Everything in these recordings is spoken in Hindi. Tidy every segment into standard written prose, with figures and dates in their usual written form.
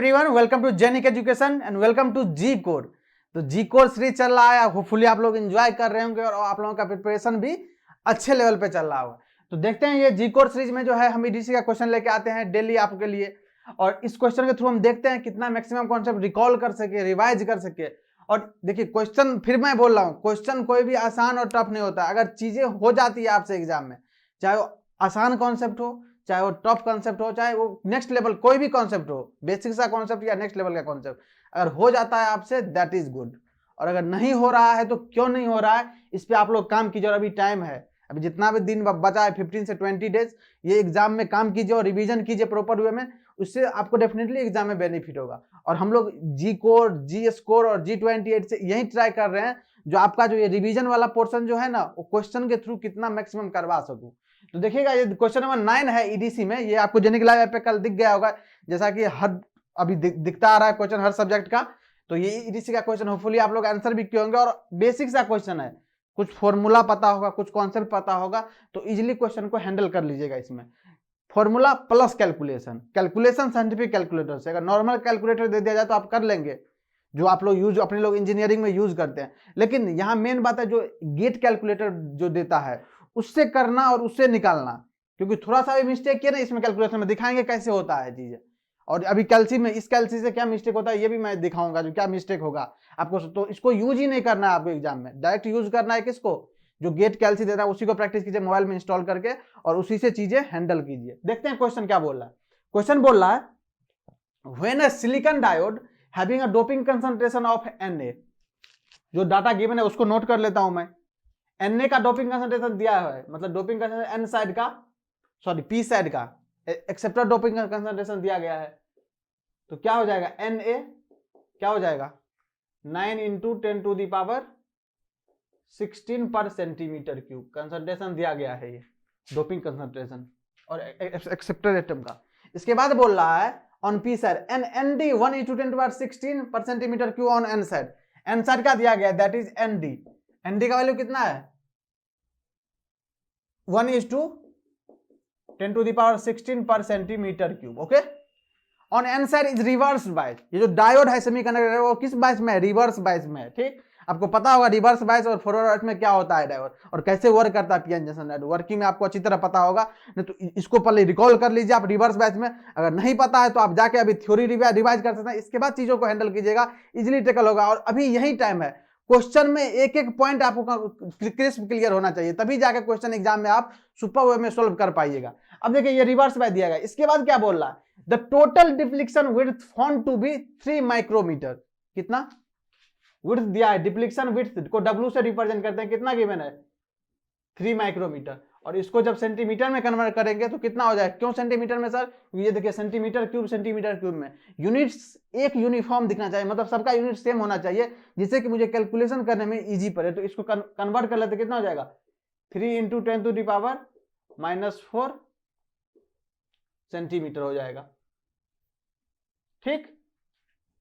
Everyone, welcome to Genic education and welcome to G core. तो जी कोर सीरीज चल रहा है, होपफुली आप लोग एंजॉय कर रहे होंगे और आप लोगों का प्रिपरेशन भी अच्छे लेवल पे चल रहा होगा। तो देखते हैं ये जी कोर सीरीज में जो है हम ईडीसी का क्वेश्चन लेके आते हैं डेली आपके लिए, और इस क्वेश्चन के थ्रू हम देखते हैं कितना मैक्सिमम कॉन्सेप्ट रिकॉल कर सके, रिवाइज कर सके। और देखिए क्वेश्चन फिर मैं बोल रहा हूँ, क्वेश्चन कोई भी आसान और टफ नहीं होता। अगर चीजें हो जाती है आपसे एग्जाम में, चाहे वो आसान कॉन्सेप्ट हो, चाहे वो टॉप कॉन्सेप्ट हो, चाहे वो नेक्स्ट लेवल कोई भी कॉन्सेप्ट हो, बेसिक सा कॉन्सेप्ट या नेक्स्ट लेवल का कॉन्सेप्ट, अगर हो जाता है आपसे दैट इज गुड। और अगर नहीं हो रहा है तो क्यों नहीं हो रहा है, इस पे आप लोग काम कीजिए। और अभी टाइम है, अभी जितना भी दिन बचा है 15 से 20 डेज, ये एग्जाम में काम कीजिए और रिवीजन कीजिए प्रॉपर वे में। उससे आपको डेफिनेटली एग्जाम में बेनिफिट होगा। और हम लोग जी कोर, जी स्कोर और G28 से यही ट्राई कर रहे हैं जो आपका जो ये रिवीजन वाला पोर्शन जो है ना, वो क्वेश्चन के थ्रू कितना मैक्सिमम करवा सकूं। तो देखिएगा ये क्वेश्चन नंबर 9 है ईडीसी में, ये आपको जेनिक लाइव ऐप पे कल दिख गया होगा, जैसा कि हर अभी दिखता आ रहा है क्वेश्चन हर सब्जेक्ट का। तो ये ईडीसी का क्वेश्चन होपफुली आप लोग आंसर भी किए होंगे, और बेसिक सा क्वेश्चन है, कुछ फॉर्मूला पता होगा, कुछ कॉन्सेप्ट पता होगा, तो इजिली क्वेश्चन को हैंडल कर लीजिएगा। इसमें formula plus calculation, calculation scientific calculator से, अगर नॉर्मल कैलकुलेटर दे दिया जाए तो आप कर लेंगे, जो आप लोग यूज अपने लोग इंजीनियरिंग में यूज करते हैं। लेकिन यहाँ मेन बात है जो गेट कैलकुलेटर जो देता है उससे करना और उससे निकालना, क्योंकि थोड़ा सा भी मिस्टेक किया ना इसमें कैलकुलेशन में, दिखाएंगे कैसे होता है चीजें। और अभी कैल्सी में, इस कैल्सी से क्या मिस्टेक होता है ये भी मैं दिखाऊंगा, जो क्या मिस्टेक होगा आपको। तो इसको यूज ही नहीं करना है आपको एग्जाम में, डायरेक्ट यूज करना है किसको, जो गेट कैल्सी देता है उसी को प्रैक्टिस कीजिए मोबाइल में इंस्टॉल करके, और उसी से चीजें हैंडल कीजिए। देखते हैं क्वेश्चन क्या बोल रहा है। क्वेश्चन बोल रहा है when a silicon diode having a doping concentration of Na, जो डाटा गिवन है उसको नोट कर लेता हूं मैं। Na का डोपिंग कंसंट्रेशन दिया है, मतलब डोपिंग कंसंट्रेशन एन साइड का, सॉरी पी साइड का एक्सेप्टर डोपिंग कंसंट्रेशन दिया गया है। तो क्या हो जाएगा, Na क्या हो जाएगा 9 इंटू 10 टू दी पावर 16 पर सेंटीमीटर क्यूब कंसंट्रेशन दिया गया है, ये डोपिंग कंसंट्रेशन और एक्सेप्टर एटम का। इसके बाद बोल रहा है on P side N Nd 1 into 10 to power 16 पर centimetre cube on N side. N side का दिया गया दैट इज Nd। Nd का वैल्यू कितना है 1 is to 10 to the power 16 पर centimetre cube. Okay, on N side is reverse bias, ये जो डायोड है सेमीकंडक्टर वो किस बायस में है, रिवर्स बायस में है। ठीक, आपको पता होगा रिवर्स बायस और फॉरवर्ड बायस में क्या होता है डायोड, और कैसे वर्क करता है पीएन जंक्शन डायोड, वर्किंग में आपको अच्छी तरह पता होगा। नहीं तो इसको पहले रिकॉल कर लीजिए आप रिवर्स बायस में, अगर नहीं पता है तो आप जाके अभी थ्योरी रिवाइज कर सकते हैं, इसके बाद चीजों को हैंडल कीजिएगा, इजिली टेकल होगा। और अभी यही टाइम है, क्वेश्चन में एक एक पॉइंट आपको क्रिस्प क्लियर होना चाहिए, तभी जाके क्वेश्चन एग्जाम में आप सुपर वे में सोल्व कर पाइएगा। अब देखिए ये रिवर्स बाय दिया गया, इसके बाद क्या बोल रहा है, the total deflection width found to be 3 micrometre. कितना विड्थ दिया है, डिफ्लेक्शन विड्थ को W से रिप्रेजेंट करते हैं, कितना गिवन है 3 माइक्रोमीटर। और इसको जब सेंटीमीटर में कन्वर्ट करेंगे तो कितना हो जाएगा, क्यों सेंटीमीटर में सर, ये देखिए सेंटीमीटर क्यूब में यूनिट्स एक यूनिफॉर्म दिखना चाहिए, मतलब सबका यूनिट सेम होना चाहिए, जिससे कि मुझे कैलकुलेशन करने में इजी पड़े। तो इसको कन्वर्ट कर लेते कितना हो जाएगा 3 into 10 to the power -4 centimetre हो जाएगा। ठीक,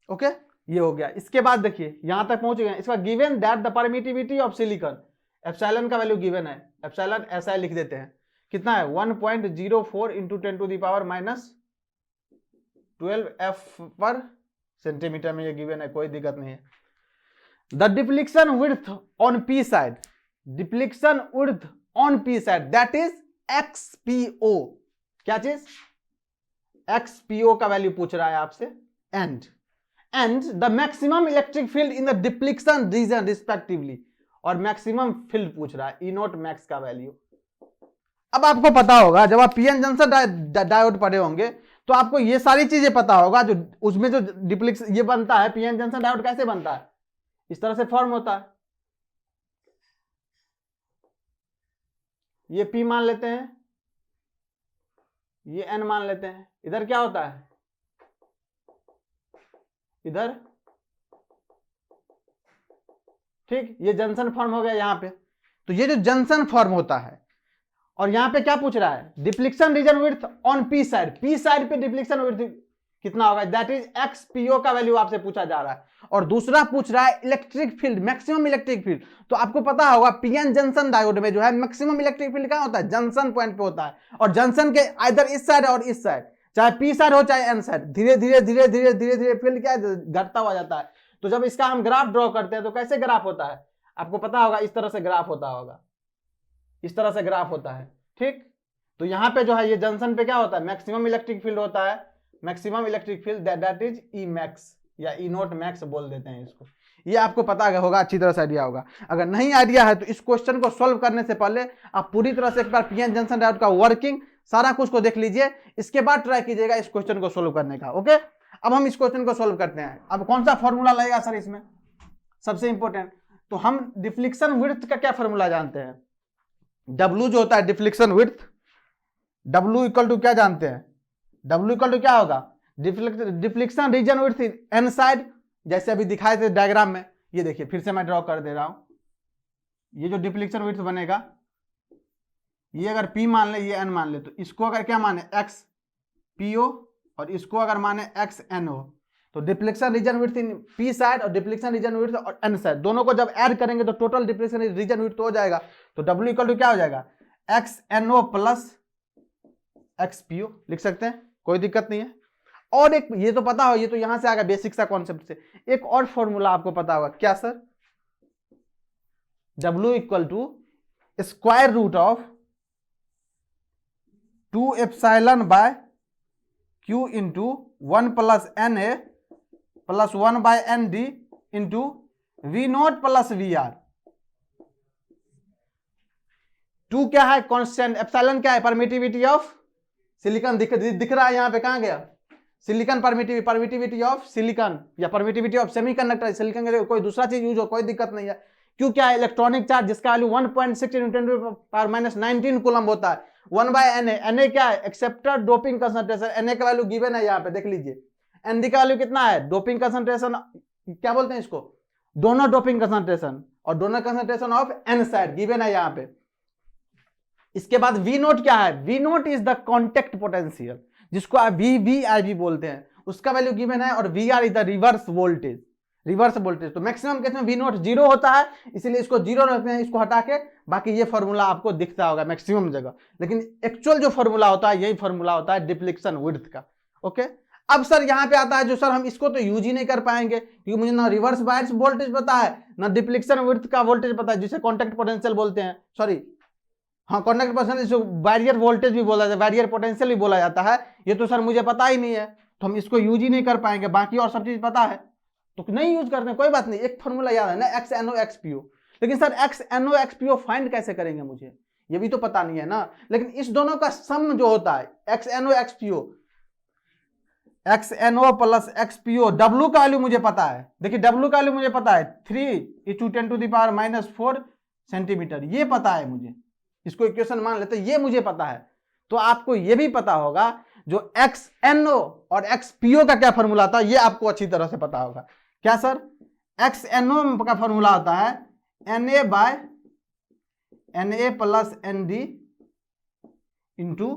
ओके, ये हो गया। इसके बाद देखिए यहां तक पहुंच गए। इसका given that the permittivity of silicon, epsilon का वैल्यू गिवन है, एप्सिलॉन ऐसा लिख देते हैं, कितना है 1.04 into 10 to the power -12 F पर सेंटीमीटर में ये गिवन है, कोई दिक्कत नहीं है। The deflection width on P side, deflection width on P side that is XPO, क्या चीज XPO का वैल्यू पूछ रहा है आपसे, and the maximum electric field in the deflection region respectively, और मैक्सिमम फील्ड पूछ रहा है E नॉट मैक्स का वैल्यू। अब आपको पता होगा जब आप पीएन जंक्शन डायोड पढ़े होंगे तो आपको ये सारी चीजें पता होगा, जो उसमें जो डिफ्लेक्शन ये बनता है, पीएन जंक्शन डायोड कैसे बनता है, इस तरह से फॉर्म होता है। ये P मान लेते हैं, ये N मान लेते हैं, इधर क्या होता है, इधर ठीक, ये जंक्शन फॉर्म हो गया यहां पे। तो ये जो जंक्शन फॉर्म होता है, और यहां पे क्या पूछ रहा है, deflection region width on P side, P side पे डिफ्लेक्शन विड्थ कितना होगा, दैट इज XPO का वैल्यू आपसे पूछा जा रहा है। और दूसरा पूछ रहा है electric field, maximum electric field. तो आपको पता होगा पीएन जंक्शन डायोड में जो है मैक्सिमम इलेक्ट्रिक फील्ड कहां होता है, जंक्शन पॉइंट पे होता है, और जंक्शन के इधर इस साइड और इस साइड, चाहे पी साइड हो चाहे एन साइड, धीरे धीरे धीरे धीरे धीरे धीरे फील्ड क्या घटता हुआ जाता है। तो जब इसका हम ग्राफ ड्रॉ करते हैं तो कैसे ग्राफ होता है, आपको पता होगा, इस तरह से ग्राफ होता होगा, इस तरह से ग्राफ होता है, ठीक। तो यहाँ पे जो है ये जंक्शन पे क्या होता है, मैक्सिमम इलेक्ट्रिक फील्ड होता है, maximum electric field that is E max या ई नोट मैक्स बोल देते हैं इसको। ये आपको पता होगा, अच्छी तरह से आइडिया होगा। अगर नहीं आइडिया है तो इस क्वेश्चन को सॉल्व करने से पहले आप पूरी तरह से एक बार पीएन जंक्शन डायोड का वर्किंग सारा कुछ को देख लीजिए, इसके बाद ट्राई कीजिएगा इस क्वेश्चन को सोल्व करने का। ओके, अब हम इस क्वेश्चन को सोल्व करते हैं। अब कौन सा फॉर्मूला लगेगा सर इसमें, सबसे इंपॉर्टेंट, तो हम डिफ्लेक्शन विड्थ का क्या फॉर्मूला जानते हैं, W जो होता है deflection width, W equal to क्या जानते हैं, W इक्वल टू क्या होगा, deflection region width N side, जैसे अभी दिखाए थे डायग्राम में। ये देखिए फिर से मैं ड्रॉ कर दे रहा हूं, ये जो डिफ्लेक्शन विड्थ बनेगा, ये अगर P मान ले, ये N मान ले, तो इसको अगर क्या माने x PO और इसको अगर माने x NO, तो डिफ्लेक्शन रीजन विड्थ इन P साइड और डिफ्लेक्शन रीजन विड्थ और N साइड दोनों को जब ऐड करेंगे तो टोटल डिफ्लेक्शन रीजन विड्थ हो जाएगा। तो W इक्वल टू क्या हो जाएगा, x NO plus x PO लिख सकते हैं, कोई दिक्कत नहीं है। और एक ये तो पता हो, ये तो यहां से आएगा बेसिक सा कॉन्सेप्ट से, एक और फॉर्मूला आपको पता होगा, क्या sir, W equal to square root of 2 epsilon by Q into 1 plus NA plus 1 by ND into V not plus VR। 2 क्या है, कांस्टेंट, एप्सिलॉन क्या है, परमिटिविटी ऑफ सिलिकॉन, दिख रहा है यहाँ पे, कहाँ गया, सिलिकॉन परमिटिविटी ऑफ सिलिकॉन या परमिटिविटी ऑफ सेमीकंडक्टर, सिलिकॉन के कोई दूसरा चीज यूज हो कोई दिक्कत नहीं है। क्यों क्या है, इलेक्ट्रॉनिक चार्ज जिसका वैल्यू 1.6 × 10⁻19 कूलम होता है, 1 बाय Na क्या है, एक्सेप्टेड डोपिंग कंसंट्रेशन, Na का वैल्यू गिवन है यहाँ पे देख लीजिए, Nd का वैल्यू कितना है, डोपिंग कंसंट्रेशन क्या बोलते हैं इसको, दोनों डोपिंग कंसंट्रेशन और दोनों concentration of N side given है यहाँ पे। इसके बाद V नोट क्या है, V note is the contact potential, जिसको आप VVIB बोलते हैं, उसका वैल्यू गिवन है, और VR is the reverse voltage, reverse voltage. तो मैक्सिमम केस में V नोट 0 होता है, इसीलिए इसको 0 रखते हैं, इसको हटा के बाकी ये फॉर्मूला आपको दिखता होगा मैक्सिमम जगह, लेकिन एक्चुअल जो फॉर्मूला होता है यही फॉर्मूला होता है डिफ्लेक्शन विड्थ का। ओके, अब सर यहाँ पे आता है जो सर हम इसको तो यूज ही नहीं कर पाएंगे, क्योंकि मुझे ना रिवर्स बायस वोल्टेज पता है ना डिफ्लेक्शन विड्थ का वोल्टेज पता है, जिसे कॉन्टेक्ट पोटेंशियल बोलते हैं, सॉरी हाँ कॉन्टेक्ट पोटेंशियल, जो बैरियर वोल्टेज भी बोला जाता है, बैरियर पोटेंशियल भी बोला जाता है, ये तो सर मुझे पता ही नहीं है, तो हम इसको यूज ही नहीं कर पाएंगे, बाकी और सब चीज पता है तो नहीं यूज करते, कोई बात नहीं, एक फॉर्मूला याद है ना, x NO x PO। लेकिन sir x NO x PO find कैसे करेंगे, मुझे ये भी तो पता नहीं है ना। लेकिन इस दोनों का सम जो होता है x NO x PO, x NO plus x PO, W का वैल्यू मुझे पता है, देखिए W का वैल्यू मुझे पता है 3 × 10⁻⁻4 सेंटीमीटर, ये पता है मुझे, इसको इक्वेशन मान लेते हैं, ये मुझे पता है। तो आपको ये भी पता होगा जो x NO और x PO का क्या फॉर्मूला था, ये आपको अच्छी तरह से पता होगा। क्या सर, x NO का फॉर्मूला होता है Na by Na plus ND into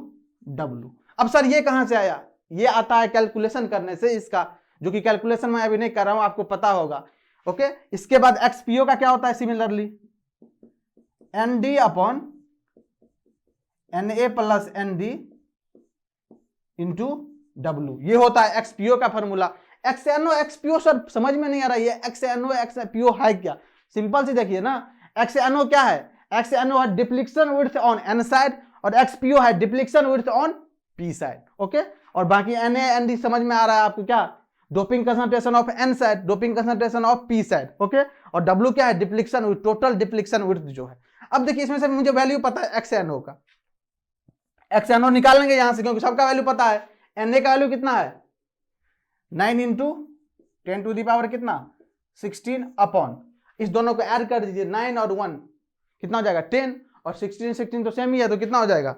W। अब सर ये कहां से आया, ये आता है कैलकुलेशन करने से, इसका जो कि कैलकुलेशन मैं अभी नहीं कर रहा हूं, आपको पता होगा। ओके, इसके बाद x PO का क्या होता है, similarly ND upon Na plus ND into W, ये होता है x PO का formula. x NO x PO sir समझ में नहीं आ रहा है, x NO x PO है क्या, सिंपल सी देखिए ना, x NO क्या है, x NO है deflection width on N side और x PO है deflection width on P side. Okay, और बाकी Na ND समझ में आ रहा है आपको, क्या, doping concentration of N side, doping concentration of P side. Okay, और W क्या है, deflection width, total deflection width जो है। अब देखिए इसमें से मुझे वैल्यू पता है x NO का, x NO निकालेंगे यहां से, क्योंकि सबका वैल्यू पता है। Na का वैल्यू कितना है, 9 × 10⁻⁻ कितना 16 अपॉन, इस दोनों को ऐड कर दीजिए, 9 और 1 कितना हो जाएगा 10, और 16 तो सेम ही है, तो कितना हो जाएगा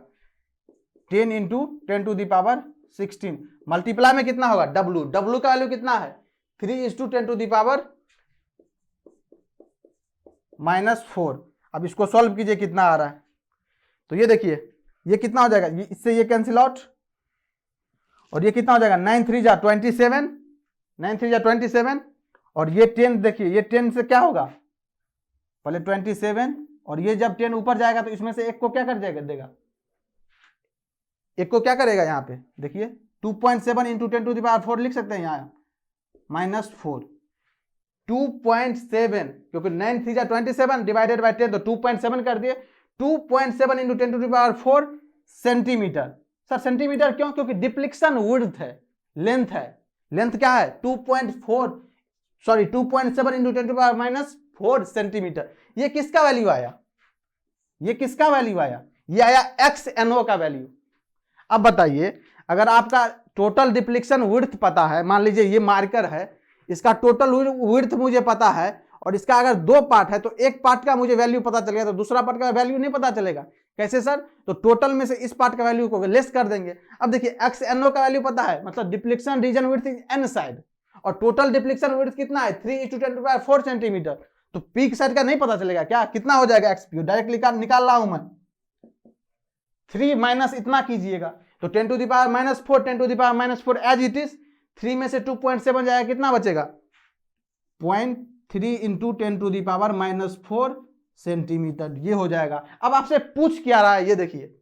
10 × 10⁻16, मल्टीप्लाई में कितना होगा W का वैल्यू कितना है 3 × 10⁻⁻4। अब इसको सॉल्व कीजिए कितना आ रहा है, तो ये देखिए ये कितना हो जाएगा, इससे ये कैंसिल आउट, और ये कितना हो जाएगा 9 3 जा 27, 9 3 जा 27, और ये 10 देखिए, ये 10 से क्या होगा, पहले 27, और ये जब 10 ऊपर जाएगा तो इसमें से एक को क्या कर जाएगा, देगा, एक को क्या करेगा, यहाँ पे देखिए 2.7 इंटू 10 टू द पावर 4 लिख सकते हैं यहाँ -4 2.7 क्योंकि 9 3 27 डिवाइडेड बाय 10 तो 2.7 कर दिए 2.7 into 10 to the power 4 centimetre. Sir centimetre क्यों? क्योंकि डिप्लीक्शन विड्थ है, लेंथ है। लेंथ क्या है? 2.7 into 10 to the power -4 centimetre. ये किसका वैल्यू आया? ये किसका वैल्यू आया? ये आया XNO का वैल्यू। अब बताइए, अगर आपका टोटल डिप्लीक्शन विड्थ पता है, मान लीजिए ये मार्कर है, इसका टोटल विड्थ मुझे पता है और इसका अगर दो पार्ट है तो एक पार्ट का मुझे वैल्यू पता चलेगा तो दूसरा पार्ट का वैल्यू नहीं पता चलेगा। कैसे सर? तो टोटल में से इस पार्ट का वैल्यू को लेस कर देंगे। अब देखिए XNO का वैल्यू पता है, मतलब depletion region width is N side और टोटल डिप्लीक्शन विड्थ कितना है? 3:10⁴ सेंटीमीटर। तो पीक साइड का नहीं पता चलेगा क्या? कितना हो जाएगा XPO? डायरेक्टली निकाल रहा हूं मैं, 3 माइनस इतना कीजिएगा तो 10 to the power -4 10 to the power -4 as it is. 3 में से 2.7 जाएगा, कितना बचेगा? 0.3 into 10 to the power -4 centimetre, ये हो जाएगा। अब आपसे पूछ क्या रहा है? ये देखिए,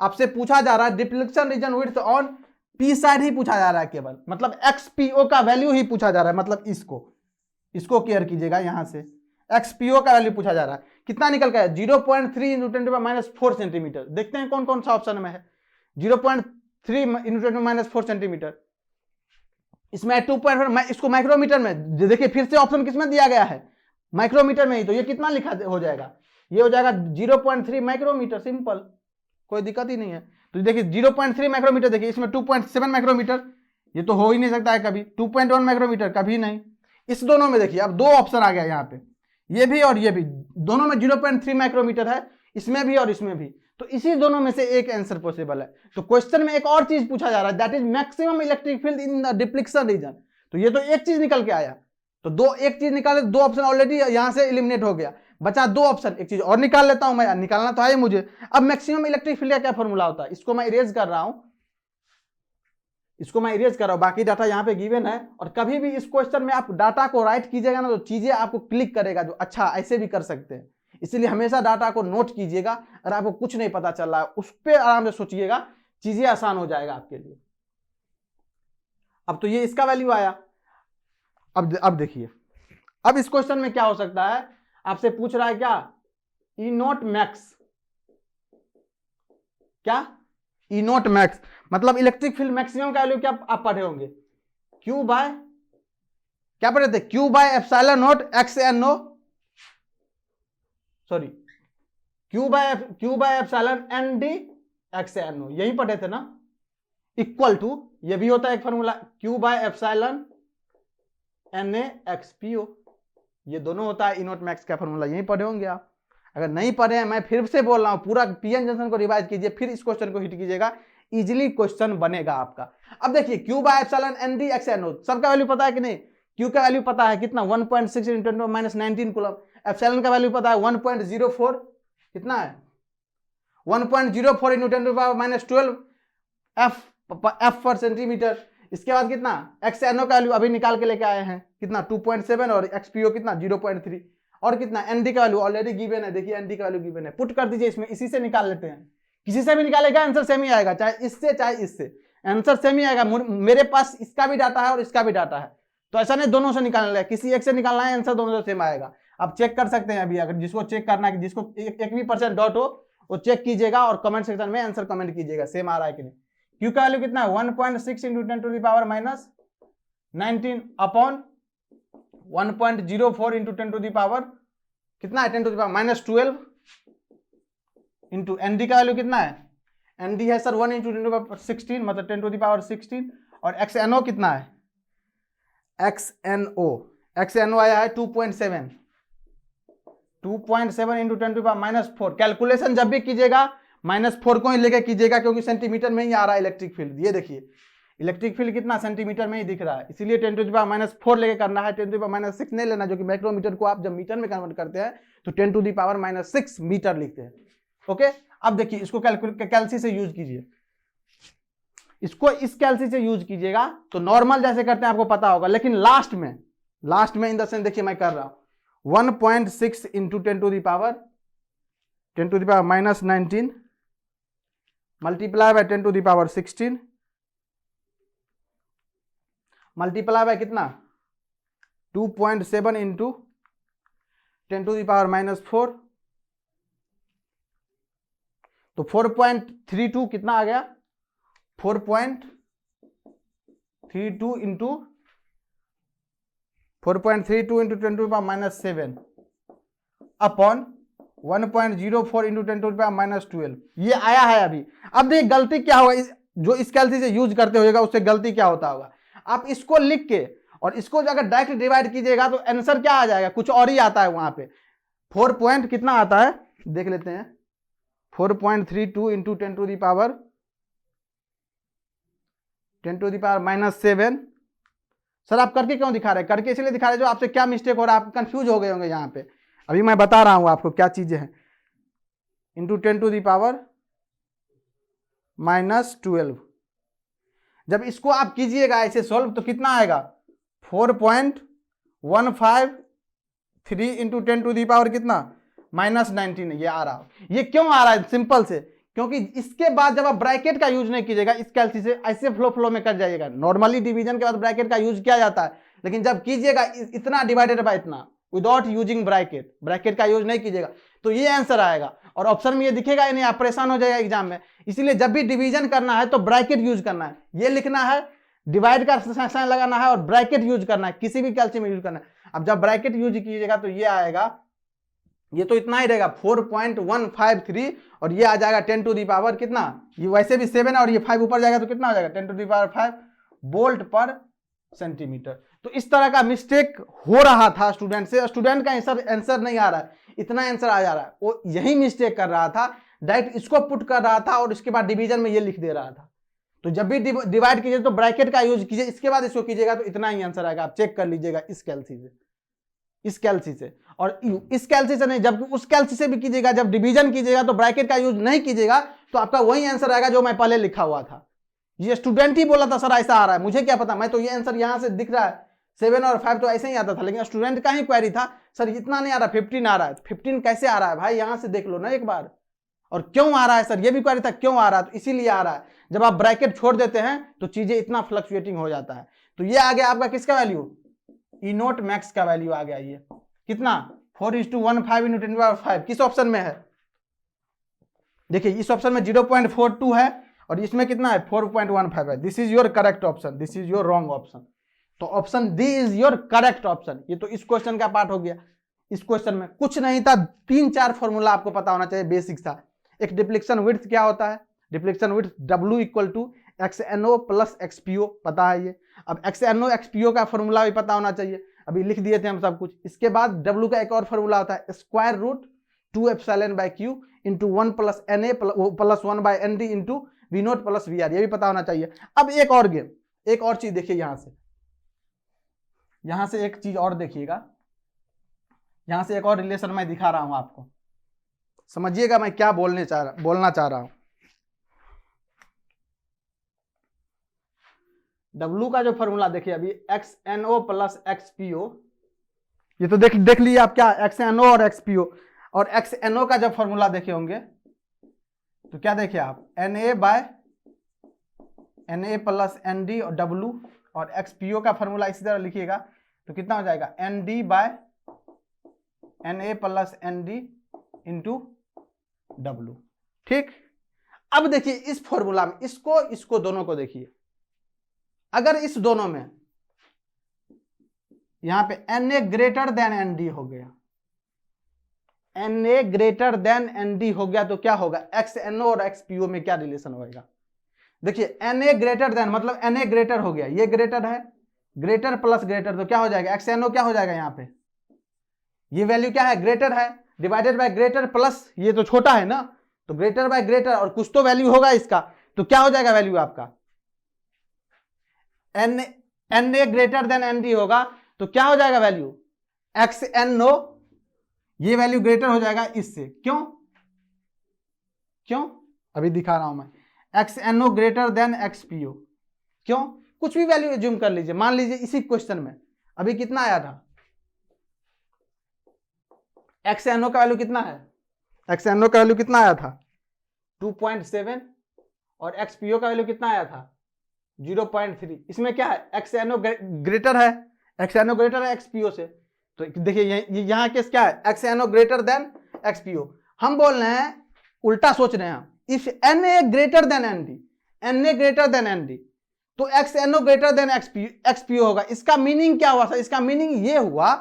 आपसे पूछा जा रहा है depletion region width on P side ही पूछा जा रहा है केवल, मतलब XPO का वैल्यू ही पूछा जा रहा है। मतलब इसको केयर कीजिएगा, यहां से XPO का वैल्यू पूछा जा रहा है। कितना निकल गया? 0.3 into 10 to the power -4 centimetre. देखते हैं कौन कौन सा ऑप्शन में है। 0.3 into 10 to the power -4 centimetre, इसमें 2.4, इसको माइक्रोमीटर में देखिए, फिर से ऑप्शन किसमें दिया गया है? माइक्रोमीटर में ही। तो ये कितना लिखा हो जाएगा? ये हो जाएगा 0.3 माइक्रोमीटर, सिंपल, कोई दिक्कत ही नहीं है। तो देखिए 0.3 माइक्रोमीटर, देखिए इसमें 2.7 माइक्रोमीटर, ये तो हो ही नहीं सकता है कभी। 2.1 माइक्रोमीटर कभी नहीं। इस दोनों में देखिए अब दो ऑप्शन आ गया यहाँ पे, ये भी और ये भी, दोनों में 0.3 माइक्रोमीटर है, इसमें भी और इसमें भी। तो इसी दोनों में से एक आंसर पॉसिबल है। तो क्वेश्चन में एक और चीज पूछा जा रहा है, that is maximum electric field in the depletion region. तो ये तो एक चीज निकल के आया, तो एक चीज निकाले, दो ऑप्शन ऑलरेडी यहां से एलिमिनेट हो गया, बचा दो ऑप्शन। एक चीज और निकाल लेता हूं मैं, निकालना तो है मुझे। अब मैक्सिमम इलेक्ट्रिक फील्ड का क्या फॉर्मूला होता है? इसको मैं इरेज कर रहा हूं, बाकी डाटा यहाँ पे गिवन है। और कभी भी इस क्वेश्चन में आप डाटा को राइट कीजिएगा ना तो चीजें आपको क्लिक करेगा, जो अच्छा ऐसे भी कर सकते हैं। इसीलिए हमेशा डाटा को नोट कीजिएगा। अगर आपको कुछ नहीं पता चल रहा है उस पर आराम से सोचिएगा, चीजें आसान हो जाएगा आपके लिए। अब तो ये इसका वैल्यू आया। अब देखिए, अब इस क्वेश्चन में क्या हो सकता है? आपसे पूछ रहा है क्या? ई नॉट मैक्स, क्या? ई नॉट मैक्स मतलब इलेक्ट्रिक फील्ड मैक्सिमम का वैल्यू क्या आप पढ़े होंगे? Q बाय, क्या पढ़े थे? Q by epsilon not XNO, sorry Q by epsilon ND XNO, यही पढ़े थे ना? इक्वल टू, ये भी होता है एक formula, Q by epsilon NA XPO, ये दोनों होता है ई नॉट मैक्स का फॉर्मूला, यही पढ़े होंगे आप। अगर नहीं पढ़े हैं, मैं फिर से बोल रहा हूं, पूरा PN जंक्शन को रिवाइज कीजिए, फिर इस क्वेश्चन को हिट कीजिएगा, इजीली क्वेश्चन बनेगा आपका। अब देखिए Q by epsilon ND XNO, सबका वैल्यू पता है कि नहीं? Q का वैल्यू पता है कितना? 1.6 × 10⁻19 कूलम। एप्सिलॉन का वैल्यू पता है 1.04, कितना है? 1.04 × 10⁻12 F पर सेंटीमीटर। इसके बाद कितना? XNO का वैल्यू अभी निकाल के लेके आए हैं, कितना? 2.7 और XPO कितना? 0.3 और कितना? ND का वैल्यू ऑलरेडी गिवन है, देखिए ND का वैल्यू गिवन है, पुट कर दीजिए इसमें, इसी से निकाल लेते हैं। किसी से भी निकालेगा आंसर सेम ही आएगा, चाहे इससे चाहे इससे, आंसर सेम ही आएगा। मेरे पास इसका भी डाटा है और इसका भी डाटा है, तो ऐसा नहीं दोनों से निकालना है, किसी एक से निकालना है, आंसर दोनों से सेम आएगा। आप चेक कर सकते हैं अभी, अगर जिसको चेक करना है, जिसको एक भी % डाउट हो वो चेक कीजिएगा और कमेंट सेक्शन में आंसर कमेंट कीजिएगा सेम आ रहा है कि नहीं। Q का वैल्यू कितना है? 1.6 × 10⁻19 अपॉन 1.04 × 10⁻, कितना है? 10⁻12 इंटू ND का वैल्यू कितना है? ND है सर 1 × 10⁻16, मतलब 10⁻16। और XNO कितना है? XNO आया है 2.7 × 10⁻4। कैलकुलेशन जब भी कीजिएगा -4 को ही लेके कीजिएगा, क्योंकि सेंटीमीटर में ही आ रहा है इलेक्ट्रिक फील्ड। ये देखिए इलेक्ट्रिक फील्ड कितना सेंटीमीटर में ही दिख रहा है, इसीलिए 10⁻4 लेके करना है, 10⁻6 नहीं लेना, जो कि माइक्रोमीटर को आप जब मीटर में कन्वर्ट करते हैं तो 10⁻6 मीटर लिखते हैं। ओके, अब देखिए इसको कैलसी से यूज कीजिए, इसको इस कैलसी से यूज कीजिएगा तो नॉर्मल जैसे करते हैं आपको पता होगा, लेकिन लास्ट में इन द सेंस देखिए मैं कर रहा हूं 1.6 × 10⁻19 मल्टीप्लाई बाय 10⁻16 मल्टीप्लाई बाय कितना 2.7 इंटू 10⁻⁻4, तो 4.32 कितना आ गया 4.32 इंटू 10⁻7 अपॉन 1.04 इंटू 10⁻12 ये आया है अभी। अब देखिए गलती क्या होगा, जो इस कैलसी से यूज करते होगा उससे गलती क्या होता होगा, आप इसको लिख के और इसको अगर डायरेक्ट डिवाइड कीजिएगा तो आंसर क्या आ जाएगा, कुछ और ही आता है वहां पे। 4 पॉइंट कितना आता है देख लेते हैं, 4.32 इंटू 10⁻7। सर आप करके क्यों दिखा रहे हैं, करके इसलिए दिखा रहे हैं जो आपसे क्या मिस्टेक हो रहा है, आप कंफ्यूज हो गए होंगे यहाँ पे। अभी मैं बता रहा हूं आपको क्या चीजें हैं, इंटू 10⁻12। जब इसको आप कीजिएगा ऐसे सॉल्व तो कितना आएगा 4.153 इंटू 10⁻, कितना -19 ये आ रहा है। ये क्यों आ रहा है, सिंपल से, क्योंकि इसके बाद जब आप ब्रैकेट का यूज नहीं कीजिएगा इस कैलसी से, ऐसे फ्लो में कर जाइएगा। नॉर्मली डिवीजन के बाद ब्रैकेट का यूज किया जाता है, लेकिन जब कीजिएगा इतना डिवाइडेड बाय इतना विदाउट यूजिंग ब्रैकेट का यूज नहीं कीजिएगा तो ये आंसर आएगा। और ऑप्शन में ये दिखेगा ही नहीं, आप परेशान हो जाएगा एग्जाम में। इसलिए जब भी डिवीजन करना है तो ब्रैकेट यूज करना है, ये लिखना है, डिवाइड का साइन लगाना है और ब्रैकेट यूज करना है, किसी भी कैलसी में यूज करना है। अब जब ब्रैकेट यूज कीजिएगा तो ये आएगा, ये तो इतना ही रहेगा 4.153 और ये आ जाएगा 10⁻, कितना, ये वैसे भी 7 है और ये 5 ऊपर जाएगा तो कितना हो जाएगा 10⁵ वोल्ट पर सेंटीमीटर। तो इस तरह का मिस्टेक हो रहा था स्टूडेंट से, स्टूडेंट का आंसर नहीं आ रहा है, इतना आंसर आ जा रहा है, वो यही मिस्टेक कर रहा था, डायरेक्ट इसको पुट कर रहा था और इसके बाद डिवीजन में ये लिख दे रहा था। तो जब भी डिवाइड कीजिए तो ब्रैकेट का यूज कीजिए, इसके बाद इसको कीजिएगा तो इतना ही आंसर आएगा। आप चेक कर लीजिएगा इस कैलसी से, इस कैलसी से, और इस कैलसी से नहीं, जबकि उस कैलसी से भी कीजिएगा, जब डिवीजन कीजिएगा तो ब्रैकेट का यूज नहीं कीजिएगा तो आपका वही आंसर आएगा जो मैं पहले लिखा हुआ था। ये स्टूडेंट ही बोला था सर ऐसा आ रहा है, मुझे क्या पता, मैं तो ये आंसर यहां से दिख रहा है 7 और 5 तो ऐसे ही आता था, लेकिन स्टूडेंट का ही क्वेरी था सर इतना नहीं आ रहा 15 आ रहा है। 15 कैसे आ रहा है भाई, यहां से देख लो ना एक बार, और क्यों आ रहा है सर, ये भी क्वेरी था क्यों आ रहा है, तो इसीलिए आ रहा है। जब आप ब्रैकेट छोड़ देते हैं तो चीजें इतना फ्लक्चुएटिंग हो जाता है। तो ये आ गया आपका किसका वैल्यू, ई नोट मैक्स का वैल्यू आ गया, ये कितना 4:15 इंटू 10⁵ किस ऑप्शन में है, देखिए इस ऑप्शन में 0.42 है और इसमें कितना है 4.15 है। This is your correct option, this is your wrong option. तो option D is your correct option. ये तो इस क्वेश्चन का पार्ट हो गया। इस क्वेश्चन में कुछ नहीं था, 3-4 फॉर्मूला आपको पता होना चाहिए, बेसिक था। एक डिप्लीशन विड्थ क्या होता है, depletion width W = XNO + XPO, पता है ये। अब XNO XPO का फॉर्मूला भी पता होना चाहिए, अभी लिख दिए थे हम सब कुछ। इसके बाद W का एक और फॉर्मूला होता है √2ε/Q × 1 + Na + 1/ND × V0 + VR, ये भी पता होना चाहिए। अब एक और गेम, एक और चीज देखिए, यहां से एक चीज और देखिएगा, यहां से एक और रिलेशन मैं दिखा रहा हूं आपको, समझिएगा मैं क्या बोलना चाह रहा हूं। W का जो फॉर्मूला देखिए अभी XNO + XPO, ये तो देख लीजिए आप क्या XNO और XPO, और XNO का जब फॉर्मूला देखे होंगे तो क्या देखिए आप Na + ND और W, और XPO का फॉर्मूला इसी तरह लिखिएगा तो कितना हो जाएगा ND Na + ND × W। ठीक, अब देखिए इस फॉर्मूला में इसको दोनों को देखिए, अगर इस दोनों में यहां पे Na > ND हो गया, Na > ND हो गया तो क्या होगा, XNO और XPO में क्या रिलेशन होगा। देखिए Na ग्रेटर मतलब Na ग्रेटर हो गया, ये ग्रेटर है, ग्रेटर प्लस ग्रेटर तो क्या हो जाएगा XNO क्या हो जाएगा, यहाँ पे ये वैल्यू क्या है ग्रेटर है, डिवाइडेड बाय ग्रेटर प्लस ये तो छोटा है ना, तो ग्रेटर बाय ग्रेटर और कुछ तो वैल्यू होगा इसका, तो क्या हो जाएगा वैल्यू आपका Na ग्रेटर ND होगा तो क्या हो जाएगा वैल्यू XNO, ये वैल्यू ग्रेटर हो जाएगा इससे, क्यों अभी दिखा रहा हूं मैं, XNO ग्रेटर XPO, क्यों, कुछ भी वैल्यू एज्यूम कर लीजिए, मान लीजिए इसी क्वेश्चन में अभी कितना आया था, XNO का वैल्यू कितना है, XNO का वैल्यू कितना आया था 2.7 और XPO का वैल्यू कितना आया था 0.3। इसमें क्या है, XNO ग्रेटर है, XNO ग्रेटर है XPO से। तो देखिए यहाँ केस क्या है, XNO ग्रेटर देन XPO। हम बोल रहे हैं, उल्टा सोच रहे हैं, if Na greater than ND, Na greater than ND, तो XNO ग्रेटर देन XPO होगा। इसका मीनिंग क्या हुआ सर, इसका मीनिंग ये हुआ,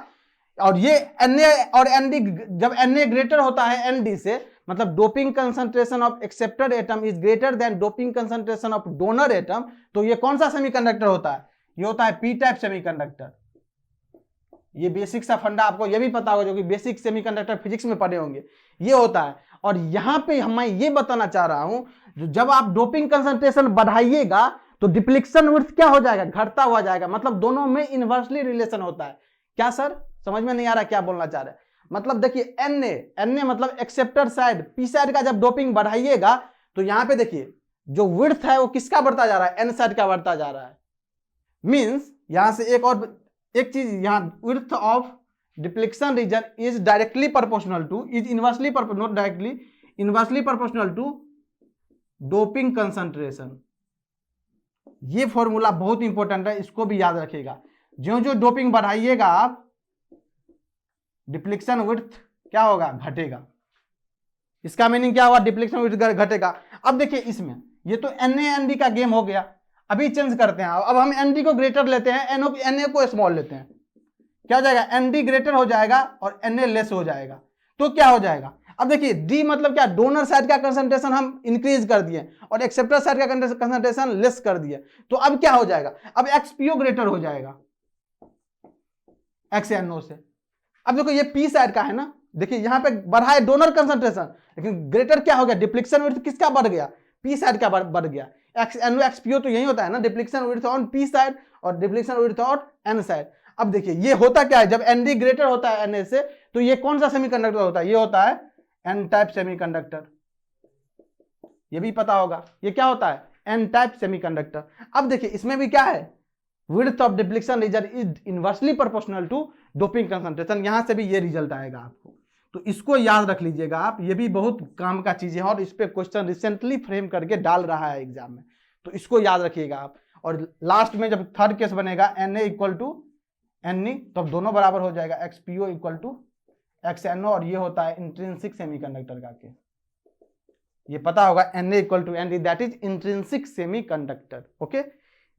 और ये Na और ND, जब Na ग्रेटर होता है ND से, मतलब doping concentration of accepted atom is greater than doping concentration of donor atom, तो ये कौन सा सेमीकंडक्टर होता है, ये होता है पी टाइप सेमीकंडक्टर। ये बेसिक सा फंडा आपको ये भी पता होगा, जो कि बेसिक सेमीकंडक्टर फिजिक्स में पढ़े होंगे, ये होता है। और यहां पे मैं ये बताना चाह रहा हूं, जब आप डोपिंग कंसंट्रेशन बढ़ाइएगा तो डिप्लीशन विड्थ क्या हो जाएगा, घटता हुआ जाएगा। मतलब दोनों में इनवर्सली रिलेशन होता है। क्या सर समझ में नहीं आ रहा क्या बोलना चाह रहे हैं? मतलब देखिए Na मतलब एक्सेप्टर साइड, पी साइड का जब डोपिंग बढ़ाइएगा तो यहां पे देखिए जो विड्थ है वो किसका बढ़ता जा रहा है, एन साइड का बढ़ता जा रहा है। मींस यहां से एक चीज, यहां width of depletion region is directly proportional to, is inversely not directly, inversely proportional to doping concentration. ये फॉर्मूला बहुत इंपॉर्टेंट है, इसको भी याद रखिएगा। जो जो डोपिंग बढ़ाइएगा आप, डिप्लीशन विड्थ क्या होगा, घटेगा। इसका मीनिंग क्या हुआ, डिप्लीशन विड्थ घटेगा। अब देखिए इसमें ये तो Na-ND का गेम हो गया। अभी चेंज करते हैं, अब हम ND को ग्रेटर लेते हैं, Na को स्मॉल लेते हैं। क्या हो जाएगा, ND ग्रेटर हो जाएगा और Na लेस हो जाएगा। तो क्या हो जाएगा, अब देखिए D मतलब क्या, डोनर साइड का कंसंट्रेशन हम इंक्रीज कर दिए और एक्सेप्टर साइड का कंसंट्रेशन लेस कर दिए। तो अब क्या हो जाएगा, अब XPO ग्रेटर हो जाएगा XNO से। अब देखो ये P साइड का है ना, देखिए यहां पे बढ़ा है डोनर कंसंट्रेशन, लेकिन ग्रेटर क्या हो गया, डिप्लीशन विड्थ किसका बढ़ गया, P साइड का बढ़ गया। XNO XPO तो यही होता है ना, depletion width on P side और depletion width on N side. अब देखिए ये होता क्या है, जब ND ग्रेटर होता है Na से, तो ये कौन सा सेमीकंडक्टर होता है, ये होता है N टाइप सेमीकंडक्टर। ये भी पता होगा, ये क्या होता है, N टाइप सेमीकंडक्टर। अब देखिए इसमें भी क्या है, width of depletion region is inversely proportional to doping concentration. यहां से भी ये रिजल्ट आएगा आपको, तो इसको याद रख लीजिएगा आप। ये भी बहुत काम का चीज है और इस पे क्वेश्चन रिसेंटली फ्रेम करके डाल रहा है एग्जाम में, तो इसको याद रखिएगा आप। और लास्ट में जब थर्ड केस बनेगा Na इक्वल टू Ne, तो अब दोनों बराबर हो जाएगा, XPO इक्वल टू XNO, और ये होता है इंट्रिंसिक सेमीकंडक्टर का केस। ये पता होगा, Na equal to ND, that is intrinsic semiconductor. Okay,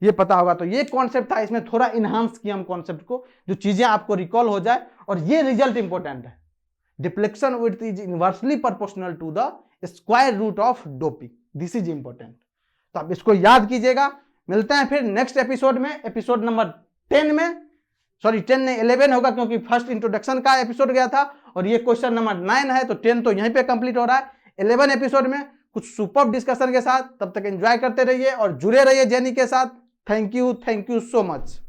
ये पता होगा। तो ये कॉन्सेप्ट था, इसमें थोड़ा इनहांस किया हम कॉन्सेप्ट को, जो चीजें आपको रिकॉल हो जाए। और ये रिजल्ट इंपॉर्टेंट है, depletion width is inversely proportional to the square root of doping, this is important. तो आप इसको याद कीजिएगा। मिलते हैं फिर नेक्स्ट एपिसोड में, एपिसोड नंबर 10 में, सॉरी 10 नहीं 11 होगा, क्योंकि फर्स्ट इंट्रोडक्शन का एपिसोड गया था और ये क्वेश्चन नंबर 9 है, तो 10 तो यहीं पे कंप्लीट हो रहा है। 11 एपिसोड में कुछ सुपर डिस्कशन के साथ, तब तक एंजॉय करते रहिए और जुड़े रहिए जेनी के साथ। Thank you so much.